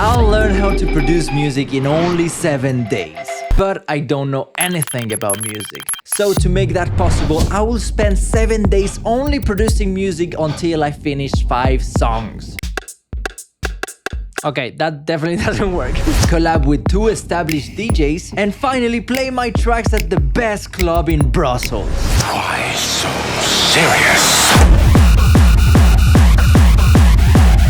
I'll learn how to produce music in only 7 days. But I don't know anything about music. So to make that possible, I will spend 7 days only producing music until I finish 5 songs. Okay, that definitely doesn't work. Collab with 2 established DJs and finally play my tracks at the best club in Brussels. Why so serious?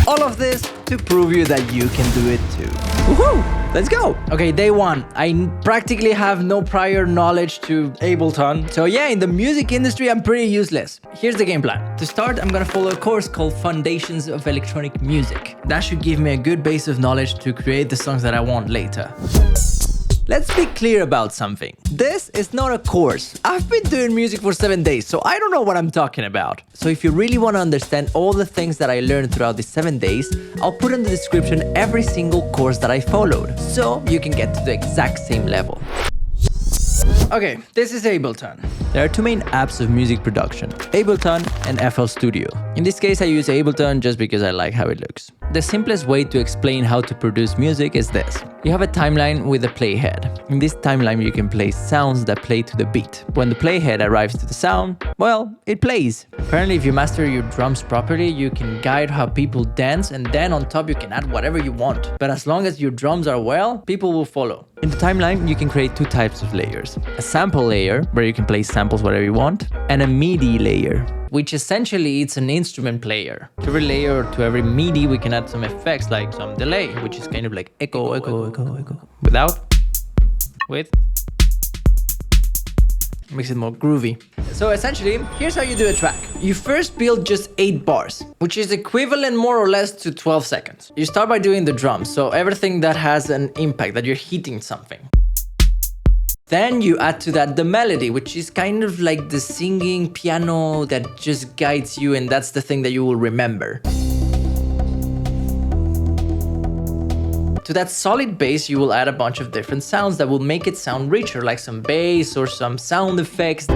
All of this to prove you that you can do it too. Woohoo! Let's go! Okay, day 1. I practically have no prior knowledge to Ableton. So yeah, in the music industry, I'm pretty useless. Here's the game plan. To start, I'm gonna follow a course called Foundations of Electronic Music. That should give me a good base of knowledge to create the songs that I want later. Let's be clear about something. This is not a course. I've been doing music for 7 days, so I don't know what I'm talking about. So if you really want to understand all the things that I learned throughout these 7 days, I'll put in the description every single course that I followed, so you can get to the exact same level. Okay, this is Ableton. There are 2 main apps of music production, Ableton and FL Studio. In this case, I use Ableton just because I like how it looks. The simplest way to explain how to produce music is this. You have a timeline with a playhead. In this timeline, you can play sounds that play to the beat. When the playhead arrives to the sound, well, it plays. Apparently, if you master your drums properly, you can guide how people dance, and then on top you can add whatever you want. But as long as your drums are well, people will follow. In the timeline, you can create 2 types of layers. A sample layer, where you can play samples whatever you want, and a MIDI layer, which essentially it's an instrument player. To every layer or to every MIDI, we can add some effects like some delay, which is kind of like echo. Without, with, makes it more groovy. So essentially, here's how you do a track. You first build just 8 bars, which is equivalent more or less to 12 seconds. You start by doing the drums, so everything that has an impact, that you're hitting something. Then you add to that the melody, which is kind of like the singing piano that just guides you, and that's the thing that you will remember. To that solid bass, you will add a bunch of different sounds that will make it sound richer, like some bass or some sound effects.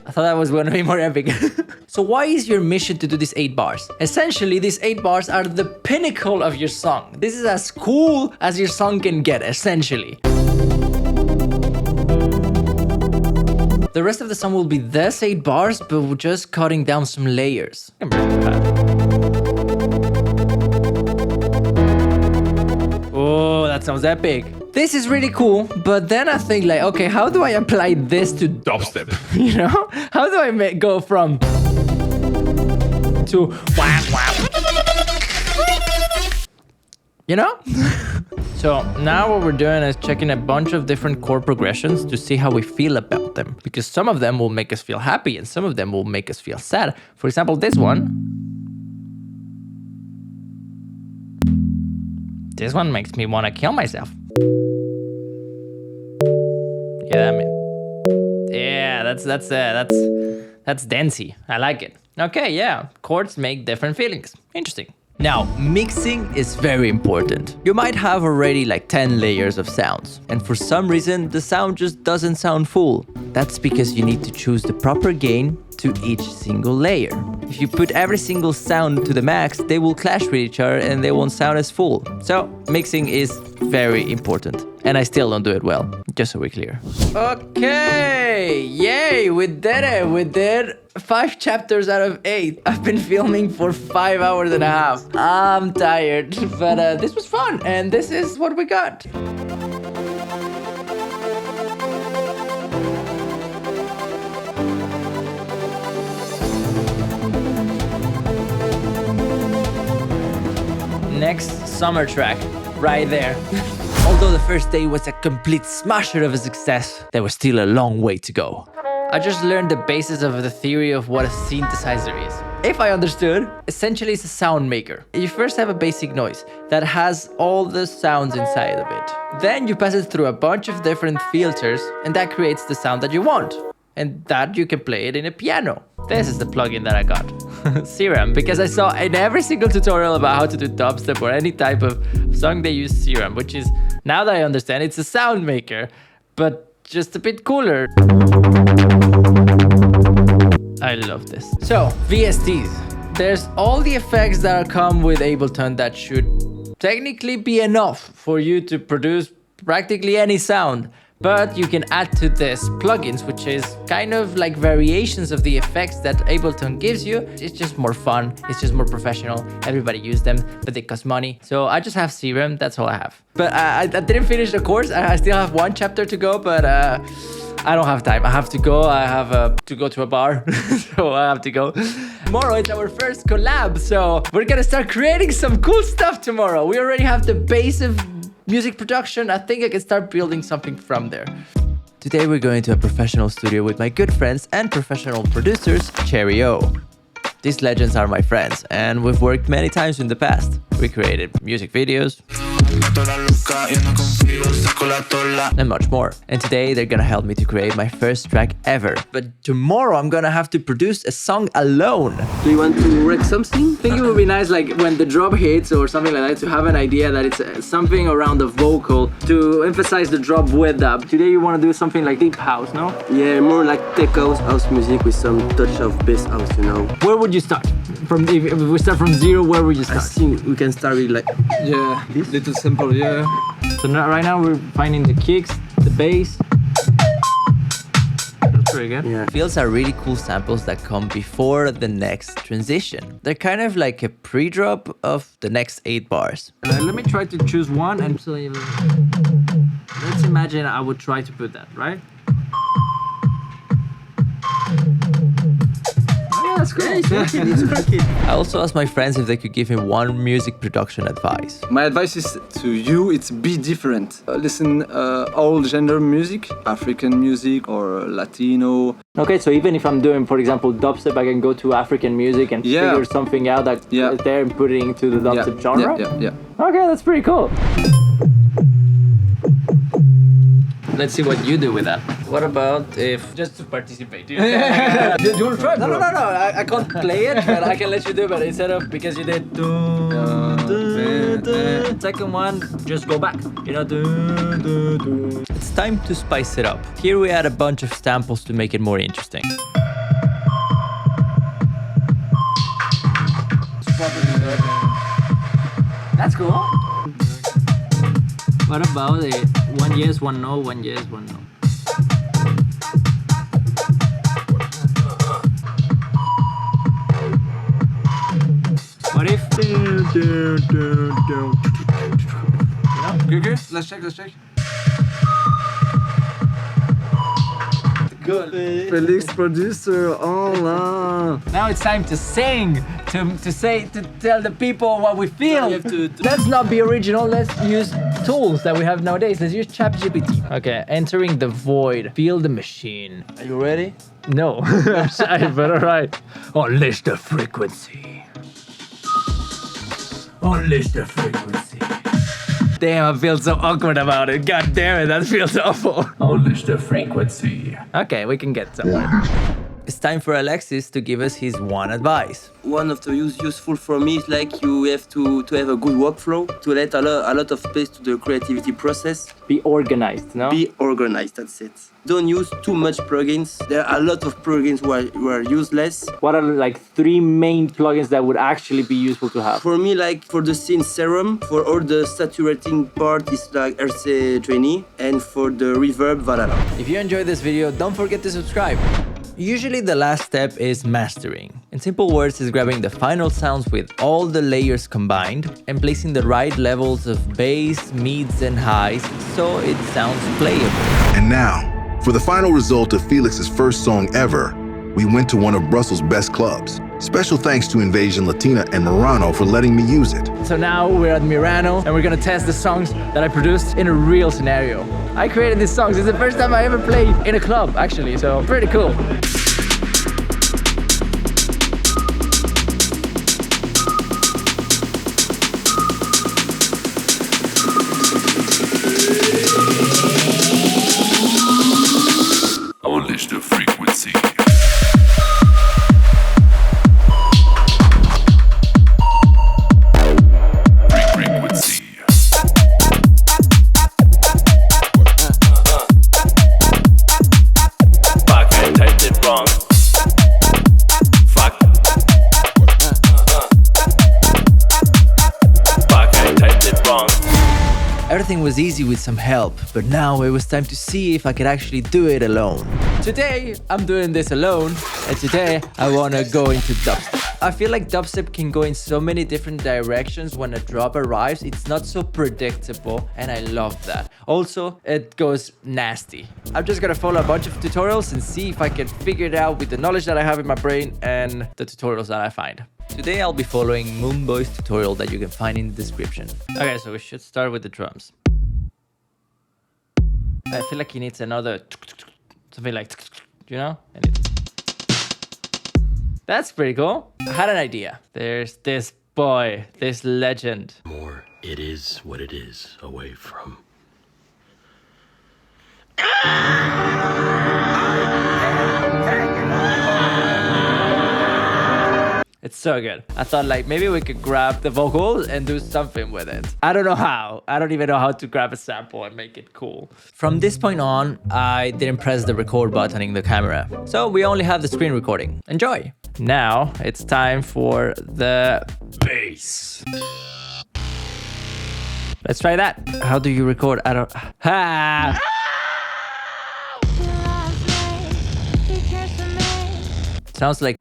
I thought that was going to be more epic. So why is your mission to do these 8 bars? Essentially, these 8 bars are the pinnacle of your song. This is as cool as your song can get, essentially. The rest of the song will be this 8 bars, but we're just cutting down some layers. Oh, that sounds epic. This is really cool, but then I think like, okay, how do I apply this to dubstep? You know? How do I go from to you know? So now what we're doing is checking a bunch of different chord progressions to see how we feel about them. Because some of them will make us feel happy and some of them will make us feel sad. For example, this one. This one makes me want to kill myself. Yeah, that's dancey. I like it. Okay, yeah, chords make different feelings. Interesting. Now, mixing is very important. You might have already like 10 layers of sounds, and for some reason, the sound just doesn't sound full. That's because you need to choose the proper gain to each single layer. If you put every single sound to the max, they will clash with each other and they won't sound as full. So, mixing is very important. And I still don't do it well, just so we're clear. Okay, yay, we did it. We did 5 chapters out of 8. I've been filming for 5 hours and a half. I'm tired, but this was fun, and this is what we got. Next summer track, right there. Although the first day was a complete smasher of a success, there was still a long way to go. I just learned the basis of the theory of what a synthesizer is. If I understood, essentially it's a sound maker. You first have a basic noise that has all the sounds inside of it. Then you pass it through a bunch of different filters and that creates the sound that you want. And that you can play it in a piano. This is the plugin that I got. Serum, because I saw in every single tutorial about how to do dubstep or any type of song they use Serum, which is, now that I understand, it's a sound maker, but just a bit cooler. I love this. So, VSTs. There's all the effects that come with Ableton that should technically be enough for you to produce practically any sound. But you can add to this plugins, which is kind of like variations of the effects that Ableton gives you. It's just more fun. It's just more professional. Everybody uses them, but they cost money. So I just have Siméon. That's all I have. But I didn't finish the course. I still have one chapter to go, but I don't have time. I have to go. I have to go to a bar, so I have to go. Tomorrow it's our first collab, so we're gonna start creating some cool stuff tomorrow. We already have the base of music production. I think I can start building something from there. Today we're going to a professional studio with my good friends and professional producers, Cheery-o. These legends are my friends, and we've worked many times in the past. We created music videos and much more. And today they're gonna help me to create my first track ever. But tomorrow I'm gonna have to produce a song alone. Do you want to wreck something? I think it would be nice, like when the drop hits or something like that, to have an idea that it's something around the vocal to emphasize the drop with that. Today you want to do something like deep house, no? Yeah, more like tech house music with some touch of bass house, you know. Where would you start? From if we start from zero, where would you start? I think we can start with like Little simple, yeah. So now, right now we're finding the kicks, the bass. That's pretty good. Yeah. Feels are really cool samples that come before the next transition. They're kind of like a pre-drop of the next 8 bars. Let me try to choose one and so let's imagine I would try to put that, right? That's great. I also asked my friends if they could give me one music production advice. My advice is to you, it's be different. Listen all gender music, African music or Latino. Okay, so even if I'm doing, for example, dubstep, I can go to African music and figure something out that is there and put it into the dubstep genre? Yeah. Okay, that's pretty cool. Let's see what you do with that. What about if... Just to participate. Do you want to try? No, I can't play it, but I can let you do it. But instead of, because you did... Second one, just go back. You know, It's time to spice it up. Here we add a bunch of samples to make it more interesting. That's cool. What about it? 1 yes, 1 no, 1 yes, 1 no. What if? Good. Let's check. Good. Felix producer, hola. Now it's time to sing, to tell the people what we feel. Let's not be original, let's use tools that we have nowadays. Let's use ChatGPT. Okay, entering the void, feel the machine. Are you ready? No, I'm shy, but alright. Unleash the frequency. Unleash the frequency. Damn, I feel so awkward about it. God damn it, that feels awful. Unleash the frequency. Okay, we can get somewhere. It's time for Alexis to give us his one advice. One of the useful for me is like you have to have a good workflow to let a lot of space to the creativity process. Be organized, no? Be organized, that's it. Don't use too much plugins. There are a lot of plugins who are useless. What are like 3 main plugins that would actually be useful to have? For me, like for the scene serum, for all the saturating part is like RC Trainee, and for the reverb, Valhalla. If you enjoyed this video, don't forget to subscribe. Usually the last step is mastering. In simple words, is grabbing the final sounds with all the layers combined and placing the right levels of bass, mids and highs so it sounds playable. And now, for the final result of Felix's first song ever, we went to one of Brussels' best clubs. Special thanks to Invasion Latina and Mirano for letting me use it. So now we're at Mirano and we're gonna test the songs that I produced in a real scenario. I created these songs. It's the first time I ever played in a club, actually, so pretty cool. Unleash the frequency. Frequency. Fuck, I typed it wrong. everything was easy with some help, but now it was time to see if I could actually do it alone. Today, I'm doing this alone, and today I wanna go into dubstep. I feel like dubstep can go in so many different directions when a drop arrives. It's not so predictable, and I love that. Also, it goes nasty. I'm just gonna follow a bunch of tutorials and see if I can figure it out with the knowledge that I have in my brain and the tutorials that I find. Today I'll be following Moonboy's tutorial that you can find in the description. Okay, so we should start with the drums. I feel like he needs another something like, you know? That's pretty cool. I had an idea. There's this boy, this legend. More, it is what it is away from. It's so good. I thought like maybe we could grab the vocals and do something with it. I don't know how. I don't even know how to grab a sample and make it cool. From this point on, I didn't press the record button in the camera. So we only have the screen recording. Enjoy. Now it's time for the bass. Let's try that. How do you record? I don't... Ha! Sounds like...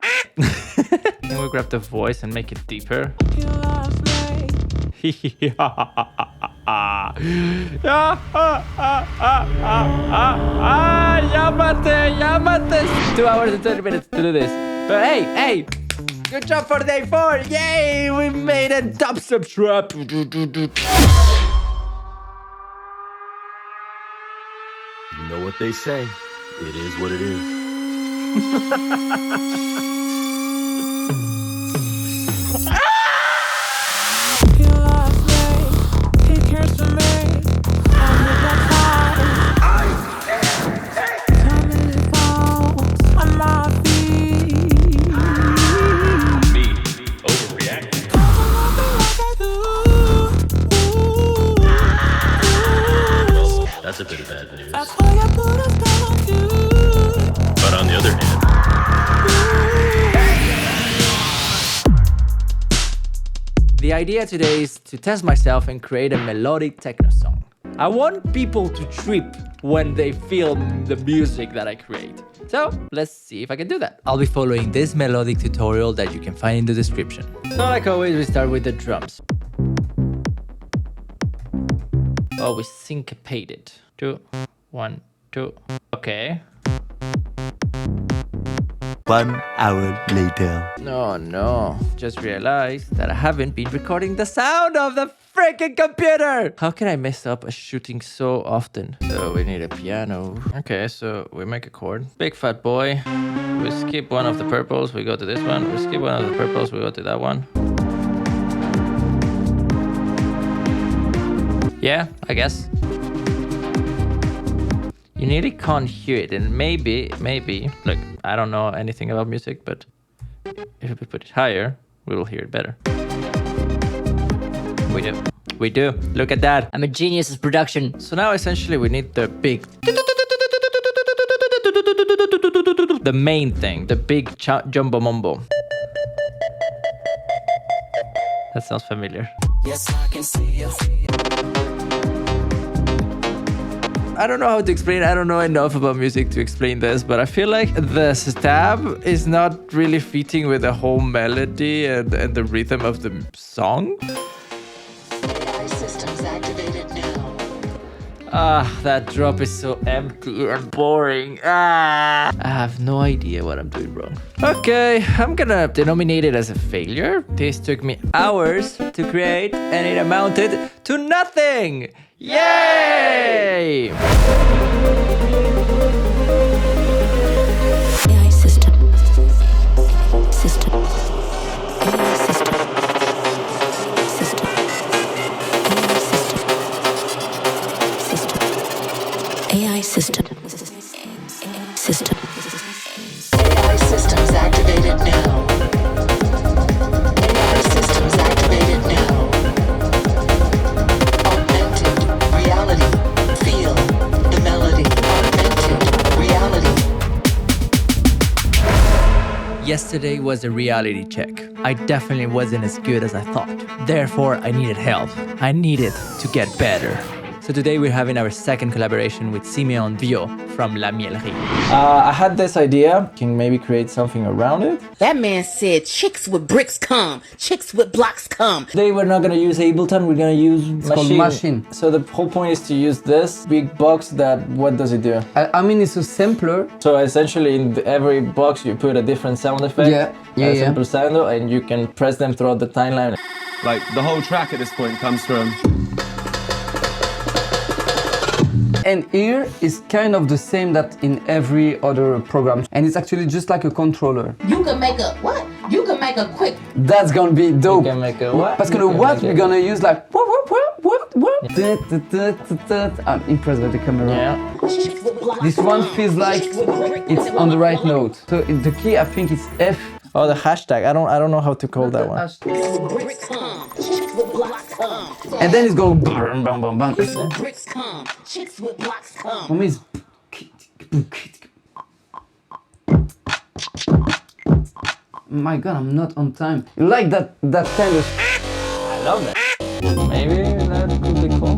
Can we grab the voice and make it deeper? Llámate. 2 hours and 30 minutes to do this. But hey, good job for day 4. Yay, we made a dubstep trap. You know what they say. It is what it is. That's a bit of bad news. But on the other hand, the idea today is to test myself and create a melodic techno song. I want people to trip when they feel the music that I create. So let's see if I can do that. I'll be following this melodic tutorial that you can find in the description. So like always, we start with the drums. Oh, we syncopated. 2, 1, 2. Okay. 1 hour later. No. Just realized that I haven't been recording the sound of the freaking computer. How can I mess up a shooting so often? So we need a piano. Okay, so we make a chord. Big fat boy. We skip one of the purples. We go to this one. We skip one of the purples. We go to that one. Yeah, I guess. You nearly can't hear it, and maybe, look, I don't know anything about music, but if we put it higher, we will hear it better. We do. Look at that. I'm a genius at production. So now essentially we need the big... The main thing, the big jumbo mumbo. That sounds familiar. Yes, I can see you. I don't know how to explain. I don't know enough about music to explain this, but I feel like the stab is not really fitting with the whole melody and the rhythm of the song. AI systems activated now. That drop is so empty and boring. I have no idea what I'm doing wrong. Okay, I'm gonna denominate it as a failure. This took me hours to create and it amounted to nothing. Yay! AI system. System. AI system. System. AI system. System. AI systems activated now. AI systems activated now. Augmented reality. Feel the melody. Augmented reality. Yesterday was a reality check. I definitely wasn't as good as I thought. Therefore, I needed help. I needed to get better. So today we're having our second collaboration with Siméon Viot from La Miellerie. I had this idea, can maybe create something around it. That man said chicks with bricks come, chicks with blocks come. Today we're not gonna use Ableton, we're gonna use machine. So the whole point is to use this big box that, what does it do? I mean, it's a sampler. So essentially in every box you put a different sound effect, a simple sound, and you can press them throughout the timeline. Like the whole track at this point comes from... And here is kind of the same that in every other program. And it's actually just like a controller. You can make a what? You can make a quick. That's gonna be dope. You can make a what? Parce que what we're gonna use like what? I'm impressed by the camera. Yeah. This one feels like it's on the right note. So the key I think is F. Oh, the hashtag. I don't know how to call that one. And then it's going bam bam bam bam. Bricks come, chicks with blocks come. For me it's my god, I'm not on time. You like that kind of... I love that. Maybe that could be cool.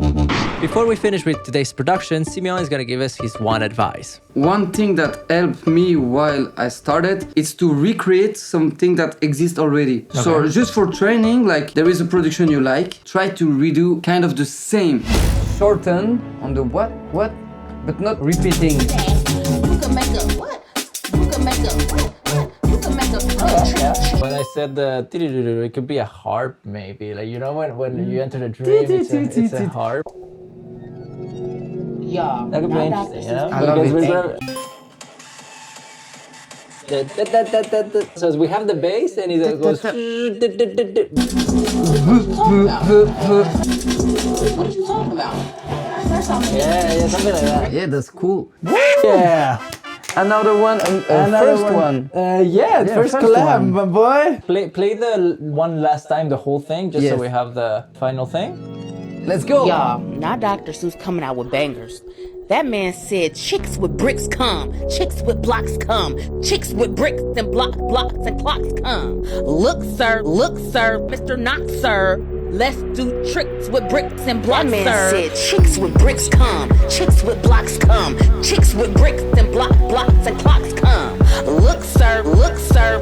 Before we finish with today's production, Siméon is gonna give us his one advice. One thing that helped me while I started is to recreate something that exists already. Okay. So just for training, like there is a production you like, try to redo kind of the same. Shorten on the what, but not repeating. You can make a what? You can make a what? You can make a When I said the it could be a harp maybe. Like, you know when you enter the dream, it's a harp. Yeah. That could be interesting, you know? I love it. So we have the bass and it goes... What are you talking about? Yeah, something like that. Yeah, that's cool. Yeah. Another one, first one. First collab, my boy. Play the one last time, the whole thing, just so we have the final thing. Let's go. Y'all, now Dr. Seuss coming out with bangers. That man said chicks with bricks come, chicks with blocks come, chicks with bricks and blocks and clocks come. Look, sir, Mr. Not Sir. Let's do tricks with bricks and blocks, that man said chicks with bricks come, chicks with blocks come, chicks with bricks and blocks and clocks come. Look, sir,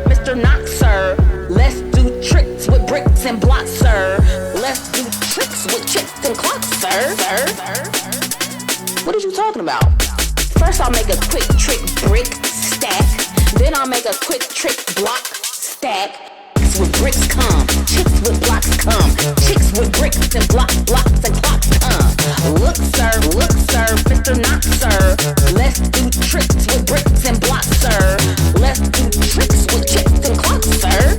Mr. Not Sir. Let's do tricks with bricks and blocks, sir. Let's do tricks with chicks and clocks, sir. What are you talking about? First I'll make a quick trick brick stack, then I'll make a quick trick block stack. Chicks with bricks come, chicks with blocks come, chicks with bricks and blocks and clocks come. Look, sir, Mr. Not Sir. Let's do tricks with bricks and blocks, sir. Let's do tricks with chicks and clocks, sir.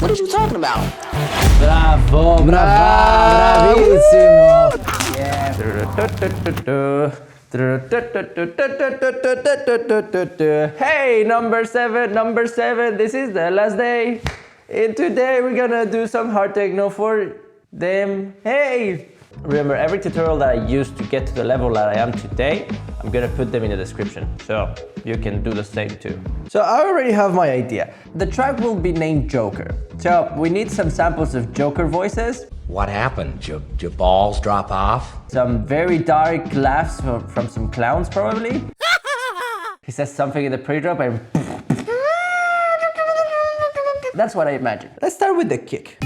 What are you talking about? Bravo, bravissimo. Yeah. Hey, number seven, this is the last day. And today we're gonna do some hard techno for them. Hey! Remember, every tutorial that I used to get to the level that I am today, I'm gonna put them in the description, so you can do the same too. So I already have my idea. The track will be named Joker. So we need some samples of Joker voices. What happened? Your balls drop off? Some very dark laughs from some clowns, probably. He says something in the pre-drop and... That's what I imagine. Let's start with the kick.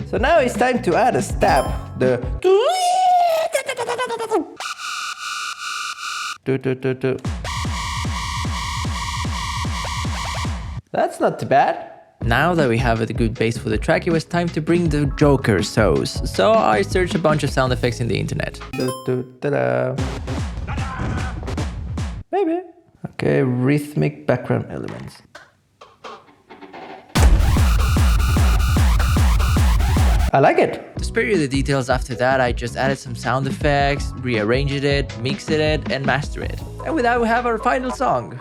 So now it's time to add a stab. The... That's not too bad. Now that we have a good base for the track, it was time to bring the Joker sounds. So I searched a bunch of sound effects in the internet. Maybe. Okay, rhythmic background elements. I like it. To spare you the details after that, I just added some sound effects, rearranged it, mixed it, and mastered it. And with that, we have our final song.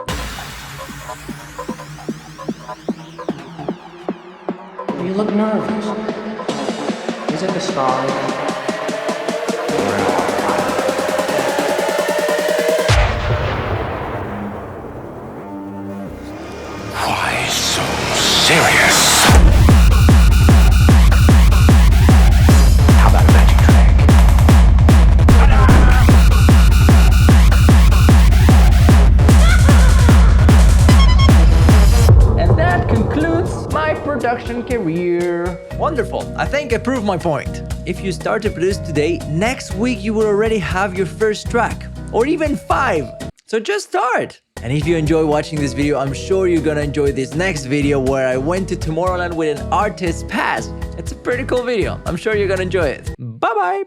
You look nervous. Is it the scar? Why so serious? How about a magic trick? here. Wonderful. I think I proved my point. If you start to produce today, next week you will already have your first track, or even 5. So just start. And if you enjoy watching this video, I'm sure you're gonna enjoy this next video where I went to Tomorrowland with an artist's pass. It's a pretty cool video. I'm sure you're gonna enjoy it. Bye-bye.